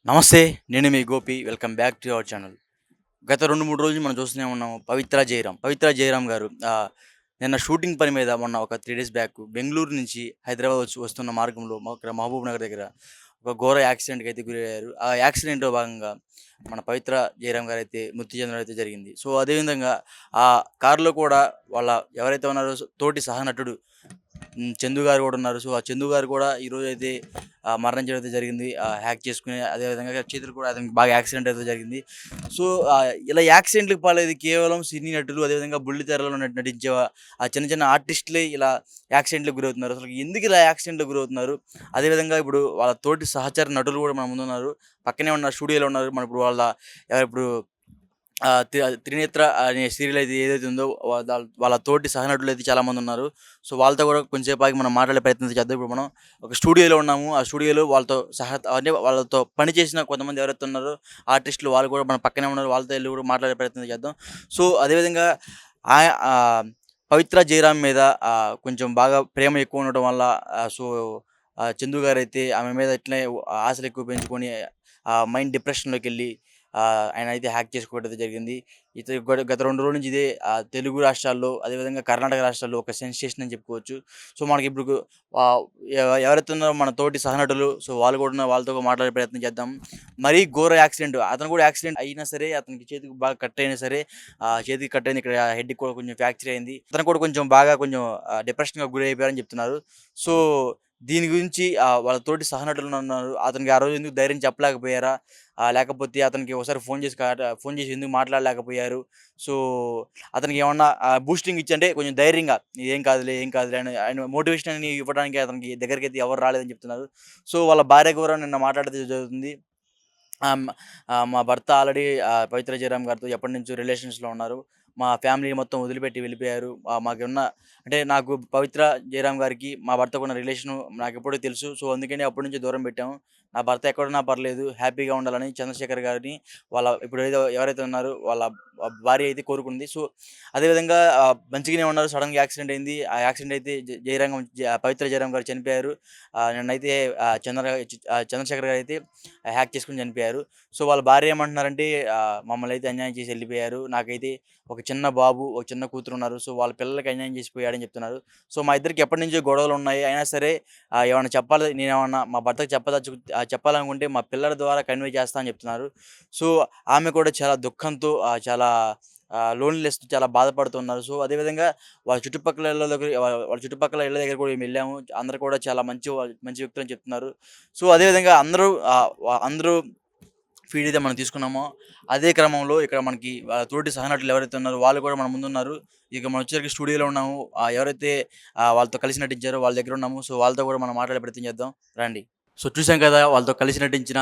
నమస్తే. నేను మీ Gopi. Welcome back to our channel. గత 2, 3 రోజులు మనం చూస్తూనే ఉన్నాము. పవిత్ర జయరాం గారు నిన్న షూటింగ్ పని మీద మొన్న ఒక 3 డేస్ బ్యాక్ బెంగుళూరు నుంచి హైదరాబాద్ వస్తున్న మార్గంలో ఇక్కడ మహబూబ్ నగర్ దగ్గర ఒక ఘోర యాక్సిడెంట్‌కి అయితే గురయ్యారు. ఆ యాక్సిడెంట్‌లో భాగంగా మన పవిత్ర జయరాం గారైతే మృతి చెందడం అయితే జరిగింది. సో, అదే విధంగా ఆ కార్‌లో కూడా వాళ్ళ ఎవరైతే ఉన్నారో తోటి సహనటుడు చందు గారు గూడా ఉన్నారు. సో, ఆ చందు గారు కూడా ఈరోజైతే మరణించడం అయితే జరిగింది. హ్యాక్ చేసుకొని అదే విధంగా చేతులు కూడా అతనికి బాగా యాక్సిడెంట్ అయితే జరిగింది. సో, ఇలా యాక్సిడెంట్‌లకి పాలయ్యేది కేవలం సినీ నటులు, అదేవిధంగా బుల్లితెరలో నటించే ఆ చిన్న చిన్న ఆర్టిస్టులే ఇలా యాక్సిడెంట్‌లకి గురవుతున్నారు. అసలు ఎందుకు ఇలా యాక్సిడెంట్‌లకి గురవుతున్నారు? అదేవిధంగా ఇప్పుడు వాళ్ళ తోటి సహచర నటులు కూడా మన ముందున్నారు. పక్కనే ఉన్న స్టూడియోలో ఉన్నారు. మన ఇప్పుడు వాళ్ళ ఇప్పుడు 'త్రినేత్ర' అనే సీరియల్ అయితే ఏదైతే ఉందో వాళ్ళ తోటి సహనటులైతే చాలామందున్నారు. సో, వాళ్ళతో కూడా కొంచెంసేపు ఆగి మనం మాట్లాడే ప్రయత్నం చేద్దాం. ఇప్పుడు మనం ఒక స్టూడియోలో ఉన్నాము. ఆ స్టూడియోలో వాళ్ళతో అంటే వాళ్ళతో పని చేసిన కొంతమంది ఎవరైతే ఉన్నారో ఆర్టిస్టులు వాళ్ళు కూడా మన పక్కనే ఉన్నారు. వాళ్ళతో ఎళ్లి కూడా మాట్లాడే ప్రయత్నం చేద్దాం. సో, అదేవిధంగా ఆహ్, ఆహ్, 'పవిత్ర జయరాం' మీద కొంచెం బాగా ప్రేమ ఎక్కువ ఉండడం వల్ల సో, చందు గారైతే ఆమె మీద ఇట్లనే ఆశలు ఎక్కువ పెంచుకొని మైండ్ డిప్రెషన్‌లోకెళ్ళి ఆయనైతే హ్యాక్ చేసుకోవడం అయితే జరిగింది. గత 2 రోజుల నుంచి ఇదే తెలుగు రాష్ట్రాల్లో, అదేవిధంగా కర్ణాటక రాష్ట్రాల్లో ఒక సెన్సేషన్ అని చెప్పుకోవచ్చు. సో, మనకిప్పుడు ఆహ్, ఎవరైతే ఉన్నారో మన తోటి సహనటులు, సో, వాళ్ళు కూడా ఉన్నారు. వాళ్ళతో కూడా మాట్లాడే ప్రయత్నం చేద్దాం. మరీ ఘోర యాక్సిడెంట్ అతను కూడా యాక్సిడెంట్ అయినా సరే, అతనికి చేతికి బాగా కట్ అయినా సరే, చేతికి కట్ అయింది. ఇక్కడ హెడ్‌కి కూడా కొంచెం ఫ్రాక్చర్ అయింది. అతను కూడా కొంచెం డిప్రెషన్‌గా గురయిపోయారని చెప్తున్నారు. సో, దీని గురించి వాళ్ళ తోటి సహనటులున్నారు. అతనికి ఆ రోజు ఎందుకు ధైర్యం చెప్పలేకపోయారా? లేకపోతే అతనికి ఒకసారి ఫోన్ చేసి ఎందుకు మాట్లాడలేకపోయారు? సో, అతనికేమన్నా బూస్టింగ్ ఇచ్చి అంటే కొంచెం ధైర్యంగా "ఏం కాదులే, ఏం కాదులే" అని ఆయన మోటివేషన్ అని ఇవ్వడానికి అతనికి దగ్గరికైతే ఎవరు రాలేదని చెప్తున్నారు. సో, వాళ్ళ భార్య కూడా నిన్న మాట్లాడడం జరుగుతుంది. ఆహ్, హ్మ్. మా భర్త ఆల్రెడీ పవిత్ర జయరామ్ గారితో ఎప్పటినుంచో రిలేషన్స్‌లో ఉన్నారు. మా ఫ్యామిలీ మొత్తం వదిలిపెట్టి వెళ్ళిపోయారు. అంటే నాకు పవిత్ర జయరామ్ గారికి మా భర్తకున్న రిలేషను నాకెప్పుడో తెలుసు. సో, అందుకని అప్పటి నుంచి దూరం పెట్టాము. నా భర్త ఎక్కడున్నా పర్లేదు హ్యాపీగా ఉండాలని చంద్రశేఖర్ గారిని ఇప్పుడు ఎవరైతే ఉన్నారో వాళ్ళ భార్య అయితే కోరుకుంది. సో, అదే విధంగా మంచిగానే ఉన్నారు. సడెన్‌గా యాక్సిడెంట్ అయింది. ఆ యాక్సిడెంట్ అయితే పవిత్ర జయరామ్ గారు చనిపోయారు. నిన్నైతే చంద్రశేఖర్ గారైతే హ్యాక్ చేసుకొని చనిపోయారు. సో, వాళ్ళ భార్య ఏమంటున్నారంటే మమ్మల్ని అయితే అన్యాయం చేసి ఎళ్ళిపోయారు. నాకైతే ఒక చిన్న బాబు, ఒక చిన్న కూతురున్నారు. సో, వాళ్ళ పిల్లలకి అన్యాయం చేసి పోయాడని చెప్తున్నారు. సో, మా ఇద్దరికి ఎప్పటినుంచో గొడవలున్నాయి. అయినా సరే ఏమన్నా నేనేమన్నా మా భర్తకి చెప్పాలనుకుంటే మా పిల్లల ద్వారా కన్వే చేస్తా అని చెప్తున్నారు. సో, ఆమె కూడా చాలా దుఃఖంతో చాలా లోన్‌లీనెస్‌తో చాలా బాధపడుతున్నారు. సో, అదే విధంగా వాళ్ళ చుట్టుపక్కల ఇళ్ళ దగ్గర కూడా వెళ్ళాము. అందరూ కూడా చాలా మంచి వ్యక్తులని చెప్తున్నారు. సో, అదే విధంగా అందరూ ఫీడ్ అయితే మనం తీసుకున్నామో, అదే క్రమంలో ఇక్కడ మనకి తోటి సహనటులు ఎవరైతే ఉన్నారో వాళ్ళు కూడా మన ముందున్నారు. ఇక మనం వచ్చేసరికి స్టూడియోలో ఉన్నాము. ఎవరైతే వాళ్ళతో కలిసి నటించారో వాళ్ళ దగ్గర ఉన్నాము. సో, వాళ్ళతో కూడా మనం మాట్లాడే ప్రయత్నం చేద్దాం. రండి. సో, చూసాం కదా! వాళ్ళతో కలిసి నటించిన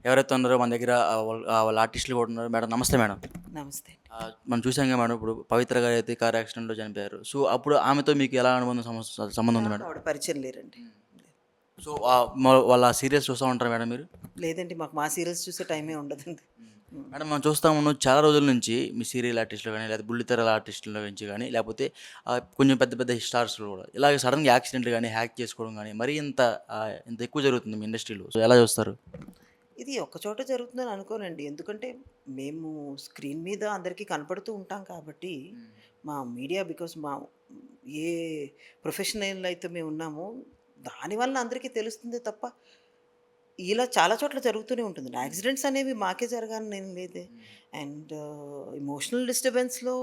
ఎవరైతే ఉన్నారో మన దగ్గర వాళ్ళ ఆర్టిస్టులు కూడా ఉన్నారు. మేడం నమస్తే మేడం. నమస్తే. మనం చూసాం కదా మేడం ఇప్పుడు పవిత్ర గారైతే కార్ యాక్సిడెంట్‌లో చనిపోయారు. సో, అప్పుడు ఆమెతో మీకు ఎలా సంబంధం ఉంది నాకు మేడం? ఆవిడ పరిచయం లేరండి. హ్మ్. సో, వాళ్ళ సీరియల్స్ చూస్తా ఉంటారా మేడం మీరు? లేదండి, మాకు మా సీరియల్స్ చూసే టైమే ఉండదండి. హ్మ్. హ్మ్. మేడం మనం చూస్తా ఉన్నాం చాలా రోజుల నుంచి మీ సీరియల్ ఆర్టిస్ట్‌లు గాని, లేదా బుల్లితెరల ఆర్టిస్ట్‌ల నుంచి గాని, లేపోతే కొంచెం పెద్ద పెద్ద స్టార్స్‌లో గూడా ఇలాగ సడెన్‌గా యాక్సిడెంట్లు గాని, హ్యాక్ చేసుకోవడం గాని, మరీ ఇంత ఎక్కువ జరుగుతుంది మీ ఇండస్ట్రీలో. సో, ఎలా చూస్తారు? ఇది ఒక్క చోట జరుగుతుందని అనుకోనండి. ఎందుకంటే మేము స్క్రీన్ మీద అందరికీ కనపడుతూ ఉంటాం కాబట్టి, హ్మ్. మా మీడియా బికాస్ ఏ ప్రొఫెషనల్ అయితే మేమున్నామో దానివల్ల అందరికీ తెలుస్తుందే తప్ప, ఇలా చాలా చోట్ల జరుగుతూనే ఉంటుందండి. హ్మ్. యాక్సిడెంట్స్ అనేవి మాకే జరగాలని ఏం లేదే. హ్మ్. అండ్ ఎమోషనల్ డిస్టర్బెన్స్‌లో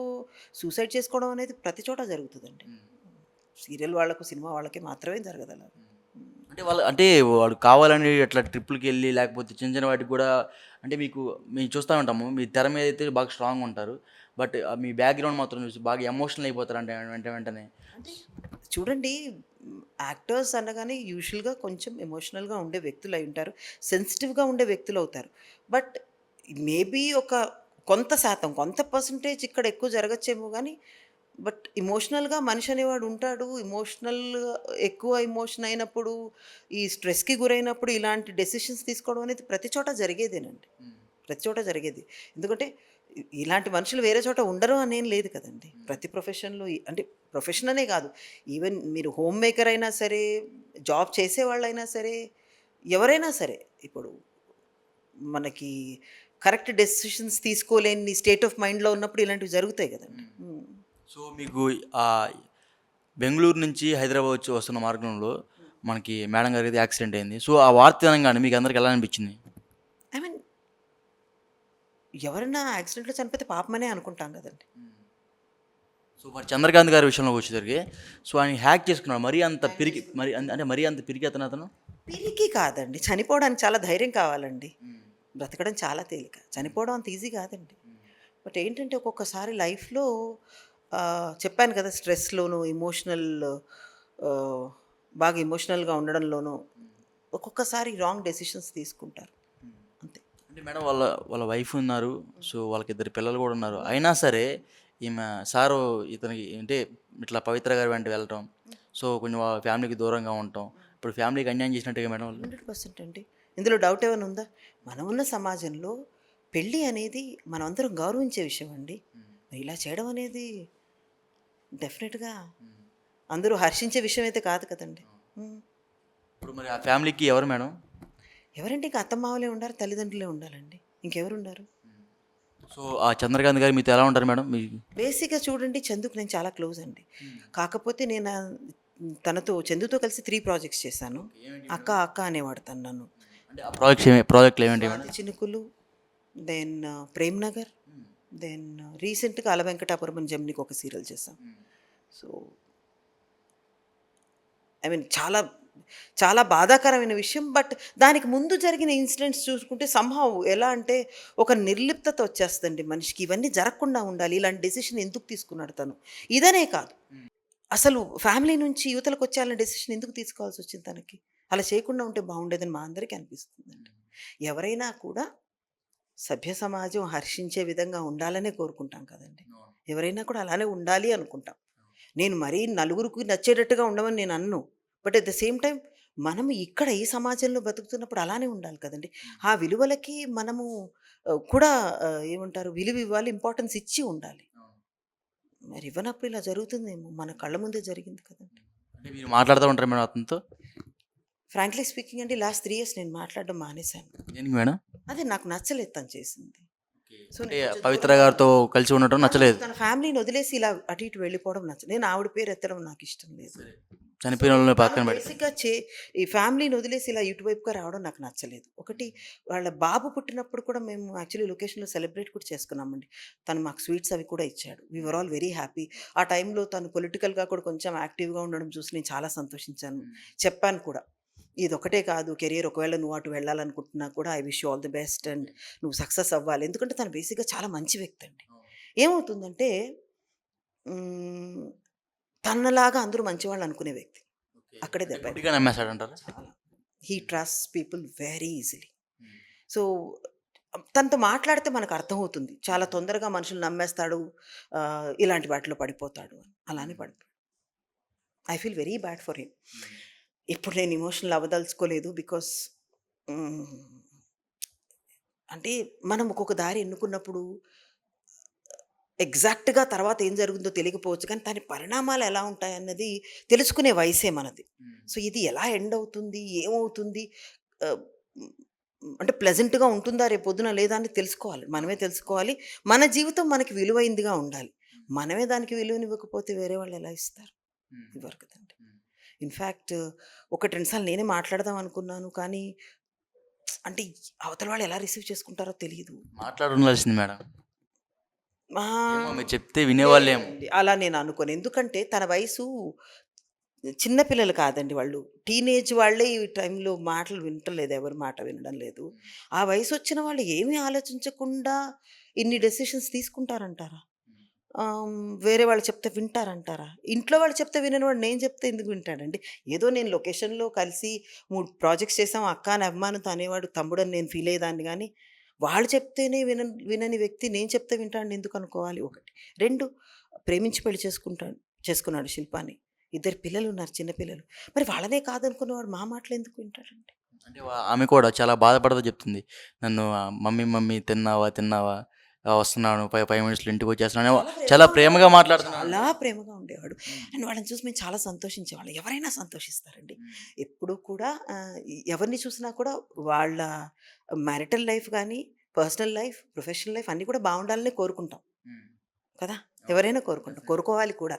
సూసైడ్ చేసుకోవడం అనేది ప్రతి చోట జరుగుతదండి. హ్మ్. సీరియల్ వాళ్ళకు, సినిమా వాళ్ళకి మాత్రమే జరగదలాగా. హ్మ్. హ్మ్. అంటే వాడు కావాలని అట్లా ట్రిప్పులకెళ్ళి లేకపోతే చిన్న చిన్న వాటికి గూడా అంటే మేము చూస్తా ఉంటాము. మీ తెర మీద అయితే బాగా స్ట్రాంగ్‌గా ఉంటారు. బట్ మీ బ్యాక్‌గ్రౌండ్ మాత్రం చూసి బాగా ఎమోషనల్ అయిపోతారంట వెంటనే. అంటే చూడండి, యాక్టర్స్ అనగానే యూజువల్‌గా కొంచెం ఎమోషనల్‌గా ఉండే వ్యక్తులై ఉంటారు. సెన్సిటివ్‌గా ఉండే వ్యక్తులవుతారు. బట్ మేబీ ఒక కొంత శాతం, కొంత పర్సెంటేజ్ ఇక్కడ ఎక్కువ జరగచ్చేమో గానీ, బట్ ఎమోషనల్‌గా మనిషి అనేవాడు ఉంటాడు. ఎక్కువ ఎమోషన్ అయినప్పుడు, ఈ స్ట్రెస్‌కి గురైనప్పుడు ఇలాంటి డెసిషన్స్ తీసుకోవడం అనేది ప్రతి చోట జరిగేదేనండి. హ్మ్. ప్రతి చోట జరిగేది. ఎందుకంటే ఇలాంటి మనుషులు వేరే చోట ఉండరు అనేం లేదు కదండీ. హ్మ్. ప్రతి ప్రొఫెషన్‌లో అంటే ప్రొఫెషన్ అనే కాదు. ఈవెన్ మీరు హోమ్ మేకర్ అయినా సరే, జాబ్ చేసేవాళ్ళైనా సరే, ఎవరైనా సరే ఇప్పుడు మనకి కరెక్ట్ డెసిషన్స్ తీసుకోలేని స్టేట్ ఆఫ్ మైండ్‌లో ఉన్నప్పుడు ఇలాంటివి జరుగుతాయి గదండీ. హ్మ్. సో మీకు బెంగుళూరు నుంచి హైదరాబాద్ వస్తున్న మార్గంలో మనకి మేడం గారికైతే యాక్సిడెంట్ అయింది. సో ఆ వార్త వినంగానే మీకు అందరికి ఎలా అనిపించింది? ఐ మీన్ ఎవరైనా యాక్సిడెంట్‌లో చనిపోతే పాపమనే అనుకుంటాం గదండీ. సో మరి చంద్రకాంత్ గారి విషయంలోకి వచ్చేసరికి సో ఆయన హ్యాక్ చేసుకున్నాడు. మరీ అంత పిరికి మరి అంటే మరీ అంత పిరికి అతను. పిరికి కాదండి. చనిపోవడానికి చాలా ధైర్యం కావాలండి. బ్రతకడం చాలా తేలిక. చనిపోవడం అంత ఈజీ కాదండి. బట్ ఏంటంటే ఒక్కొక్కసారి లైఫ్‌లో చెప్పాను కదా! స్ట్రెస్‌లోను, ఆహ్, బాగా ఎమోషనల్‌గా ఉండడంలోనూ ఒక్కొక్కసారి రాంగ్ డెసిషన్స్ తీసుకుంటారు. అంతే. అంటే మేడం వాళ్ళ వాళ్ళ వైఫ్ ఉన్నారు. సో వాళ్ళకి ఇద్దరు పిల్లలు కూడా ఉన్నారు. అయినా సరే ఈమె సారు ఇతనికి అంటే ఇట్లా పవిత్ర గారి వెంట వెళ్ళటం. సో కొంచెం వాళ్ళ ఫ్యామిలీకి దూరంగా ఉండటం. ఇప్పుడు ఫ్యామిలీకి అన్యాయం చేసినట్టుగా మేడం వాళ్ళు. 100% అండి. ఇందులో డౌట్ ఏమైనా ఉందా? మనమున్న సమాజంలో పెళ్లి అనేది మనమందరం గౌరవించే విషయం అండి. మరి ఇలా చేయడం అనేది డెఫినిట్‌గా అందరూ హర్షించే విషయం అయితే కాదు కదండీ. హ్మ్. ఇప్పుడు మరి ఆ ఫ్యామిలీకి ఎవరు మేడం? ఎవరంటే ఇంక అత్తమామలే ఉండాలి, తల్లిదండ్రులే ఉండాలండి. ఇంకెవరుండారు? సో ఆ చంద్రకాంత్ గారు మీతో ఎలా ఉంటారు మేడం? బేసిక్‌గా చూడండి చందుకి నేను చాలా క్లోజ్ అండి. కాకపోతే నేను తనతో చందుతో కలిసి 3 ప్రాజెక్ట్స్ చేశాను. అక్క, అక్క అనేవాడు తను నన్ను. అంటే ఆ ప్రాజెక్ట్‌లు ఏమేంటి మేడం? 'స్వాతి చినుకులు', దెన్ 'ప్రేమ్ నగర్', దెన్ రీసెంట్‌గా 'అల వెంకటాపురం' అని జెమినీకి ఒక సీరియల్ చేశాం. సో, ఐ మీన్ చాలా, చాలా బాధాకరమైన విషయం. బట్ దానికి ముందు జరిగిన ఇన్సిడెంట్స్ చూసుకుంటే సంహౌ ఎలా అంటే ఒక నిర్లిప్తత వచ్చేస్తదండి మనిషికి. ఇవన్నీ జరగకుండా ఉండాలి. ఇలాంటి డెసిషన్ ఎందుకు తీసుకున్నాడు తను? ఇదనే కాదు. అసలు ఫ్యామిలీ నుంచి యువతలకొచ్చేయాలనే డెసిషన్ ఎందుకు తీసుకోవాల్సొచ్చింది తనకి? అలా చేయకుండా ఉంటే బావుండేదని మా అందరికీ అనిపిస్తుందండి. ఎవరైనా కూడా సభ్య సమాజం హర్షించే విధంగా ఉండాలనే కోరుకుంటాం కదండీ! ఎవరైనా కూడా అలానే ఉండాలి అనుకుంటాం. నేను మరీ నలుగురికి నచ్చేటట్టుగా ఉండమని నేను అనను. But at the same time మనము ఇక్కడ ఈ సమాజంలో బతుకుతున్నప్పుడు అలానే ఉండాలి కదండీ! ఆ విలువలకి మనము కూడా ఏమంటారు విలువ ఇవ్వాలి, ఇంపార్టెన్స్ ఇచ్చి ఉండాలి. మరి ఇవ్వనప్పుడు ఇలా జరుగుతుందేమో! మన కళ్ళ ముందే జరిగింది కదండీ! అంటే మీరు మాట్లాడుతూ ఉంటారా మేడం అతనితో? ఫ్రాంక్లీ స్పీకింగ్ అండి లాస్ట్ 3 ఇయర్స్ నేను మాట్లాడడం మానేశాను. దేనికి మేడం? అదే నాకు నచ్చలేదు తను చేసింది. సో, అంటే నేను కొంచెం పవిత్ర దూరంగా గారితో కలిసి ఉండటం నచ్చలేదు. తన ఫ్యామిలీని వదిలేసి ఇలా అటు ఇటు వెళ్ళిపోవడం నచ్చలేదు. నేను ఆవిడ పేరు ఎత్తడం నాకిష్టం లేదు. సో, చనిపోయిన వాళ్ళని తను పక్కన పెడితే. బేసిక్‌గా ఈ ఫ్యామిలీని వదిలేసి ఇలా ఇటువైపుగా రావడం నాకు నచ్చలేదు. ఒకటి వాళ్ళ బాబు పుట్టినప్పుడు కూడా మేము యాక్చువల్లీ లొకేషన్‌లో సెలబ్రేట్ కూడా చేసుకున్నామండి. తను మాకు స్వీట్స్ అవి కూడా ఇచ్చాడు. వి వర్ ఆల్ వెరీ హ్యాపీ. ఆ టైంలో తను పొలిటికల్‌గా కూడా కొంచెం యాక్టివ్‌గా ఉండడం చూసి నేను చాలా సంతోషించాను. చెప్పాను కూడా. ఇదొక్కటే కాదు కెరియర్ ఒకవేళ నువ్వు అటు వెళ్ళాలనుకుంటున్నా కూడా I wish you all the best and నువ్వు సక్సెస్ అవ్వాలి. ఎందుకంటే తను బేసిక్‌గా చాలా మంచి వ్యక్తి అండి. ఏమవుతుందంటే హ్మ్, తనలాగా అందరూ మంచివాళ్ళు అనుకునే వ్యక్తి. అక్కడే అంటే దెబ్బ గుడ్డిగా నమ్మేసాడంటారా? చాలా. He trusts people very easily. So, తనతో మాట్లాడితే మనకు అర్థమవుతుంది. చాలా తొందరగా మనుషులు నమ్మేస్తాడు. ఇలాంటి వాటిలో పడిపోతాడు అని. అలానే పడిపోయాడు. I feel very bad for him. ఇప్పుడు నేను ఎమోషనల్ అవ్వదలుచుకోలేదు. బికాస్ హ్మ్, అంటే మనం ఒక్కొక్క దారి ఎన్నుకున్నప్పుడు ఎగ్జాక్ట్‌గా తర్వాత ఏం జరుగుతుందో తెలియకపోవచ్చు. కానీ దాని పరిణామాలు ఎలా ఉంటాయన్నది తెలుసుకునే వయసే మనది. సో, ఇది ఎలా ఎండ్ అవుతుంది? ఏమవుతుంది? ఆహ్, హ్మ్, అంటే ప్లెజెంట్‌గా ఉంటుందా రేపొద్దున లేదా అని తెలుసుకోవాలి. మనమే తెలుసుకోవాలి. మన జీవితం మనకి విలువైందిగా ఉండాలి. మనమే దానికి విలువనివ్వకపోతే వేరే వాళ్ళు ఎలా ఇస్తారు? ఇవ్వరు కదండీ. ఇన్‌ఫాక్ట్ ఒకటి, 2 సార్లు నేనే మాట్లాడదాం అనుకున్నాను. కానీ అంటే అవతల వాళ్ళు ఎలా రిసీవ్ చేసుకుంటారో తెలీదు. మాట్లాడుండాల్సింది మేడం. ఆ! ఏమో మీరు చెప్తే వినేవాళ్ళేమో. లేదండి. అలా నేను అనుకోను. ఎందుకంటే తన వయసు చిన్న పిల్లలు కాదండి వాళ్ళు. టీనేజ్ వాళ్ళే ఈ టైంలో మాటలు వింటలేదు. ఎవరి మాట వినడం లేదు. ఆ వయసొచ్చిన వాళ్ళు ఏమీ ఆలోచించకుండా ఇన్ని డెసిషన్స్ తీసుకుంటారంటారా? వేరే వాళ్ళు చెప్తే వింటారంటారా? ఇంట్లో వాళ్ళు చెప్తే విననివాడు నేను చెప్తే ఎందుకు వింటాడండి? ఏదో నేను లొకేషన్‌లో కలిసి 3 ప్రాజెక్ట్స్ చేసాం. అక్క అని అభిమానంతో అనేవాడు తమ్ముడని నేను ఫీల్ అయ్యేదాన్ని గానీ, వాళ్ళు చెప్తేనే వినని వ్యక్తి నేను చెప్తే వింటాడని ఎందుకు అనుకోవాలి? ఒకటి. 2 ప్రేమించి పెళ్లి చేసుకున్నాడు శిల్పాని. ఇద్దరు పిల్లలున్నారు చిన్న పిల్లలు. మరి వాళ్ళనే కాదనుకున్నవాడు మా మాటలు ఎందుకు వింటాడండి? అంటే ఆమె కూడా చాలా బాధపడుతూ చెప్తుంది. నన్ను మమ్మీ మమ్మీ తిన్నావా? తిన్నావా? వస్తున్నాను 5 మినిట్స్‌లో ఇంటికొచ్చేస్తున్నాను" చాలా చాలా ప్రేమగా ప్రేమగా ఉండేవాడు. మాట్లాడుతున్నాడు. చాలా ప్రేమగా ఉండేవాడు. అండ్ వాళ్ళని చూసి మేము చాలా సంతోషించేవాళ్ళం. ఎవరైనా సంతోషిస్తారండి. ఎప్పుడూ కూడా ఎవరిని చూసినా కూడా వాళ్ళ మ్యారిటల్ లైఫ్ గానీ, పర్సనల్ లైఫ్, ప్రొఫెషనల్ లైఫ్ అన్నీ కూడా బావుండాలనే కోరుకుంటాం కదా! ఎవరైనా కోరుకుంటాం. కోరుకోవాలి కూడా.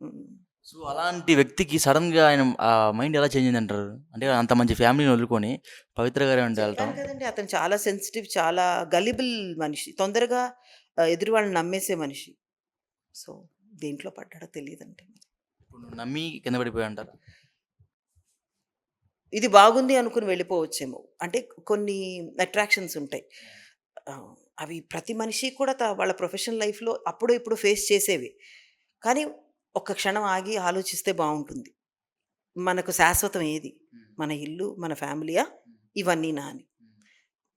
హ్మ్. సో, అలాంటి వ్యక్తికి సడెన్‌గా ఆయన మైండ్ ఎలా చేంజ్ అయిందంటారు? అంటే అంత మంచి ఫ్యామిలీని వదులుకొని పవిత్ర గారి వెంట వెళ్ళటం. చెప్పాను కదండీ! అతను చాలా సెన్సిటివ్, చాలా గలిబుల్ మనిషి. తొందరగా ఎదురు వాళ్ళని నమ్మేసే మనిషి. సో, దేంట్లో పడ్డాడో తెలీదండి. ఇప్పుడు నువ్వు నమ్మి కింద పడిపోయావంటారా? ఇది బాగుంది అనుకుని వెళ్ళిపోవచ్చేమో. అంటే కొన్ని అట్రాక్షన్స్ ఉంటాయి. అవి ప్రతి మనిషి కూడా వాళ్ళ ప్రొఫెషనల్ లైఫ్‌లో అప్పుడో ఇప్పుడో ఫేస్ చేసేవి. కానీ ఒక్క క్షణం ఆగి ఆలోచిస్తే బావుంటుంది. మనకు శాశ్వతం ఏది? మన ఇల్లు, మన ఫ్యామిలీయా? ఇవన్నీనా అని.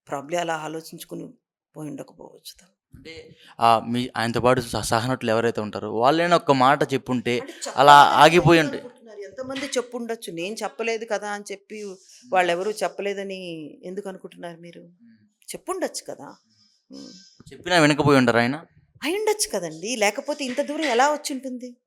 ప్రాబబ్లీ అలా ఆలోచించుకొని పోయుండకపోవచ్చు తను. అంటే ఆయనతో పాటు సహనటులు ఎవరైతే ఉంటారో వాళ్ళైనా ఒక్క మాట చెప్పుంటే అంటే అలా చెప్పలేదని ఆగిపోయి ఉంటే. ఎందుకనుకుంటున్నారు? ఎంతమంది చెప్పుండొచ్చు. నేను చెప్పలేదు కదా! అని చెప్పి వాళ్ళెవరు చెప్పలేదని ఎందుకనుకుంటున్నారు మీరు? చెప్పుండొచ్చు కదా! హ్మ్. చెప్పినా వినకపోయి ఉంటారా ఆయన? అయ్యుండొచ్చు కదండీ! లేకపోతే ఇంత దూరం ఎలా వచ్చుంటుంది?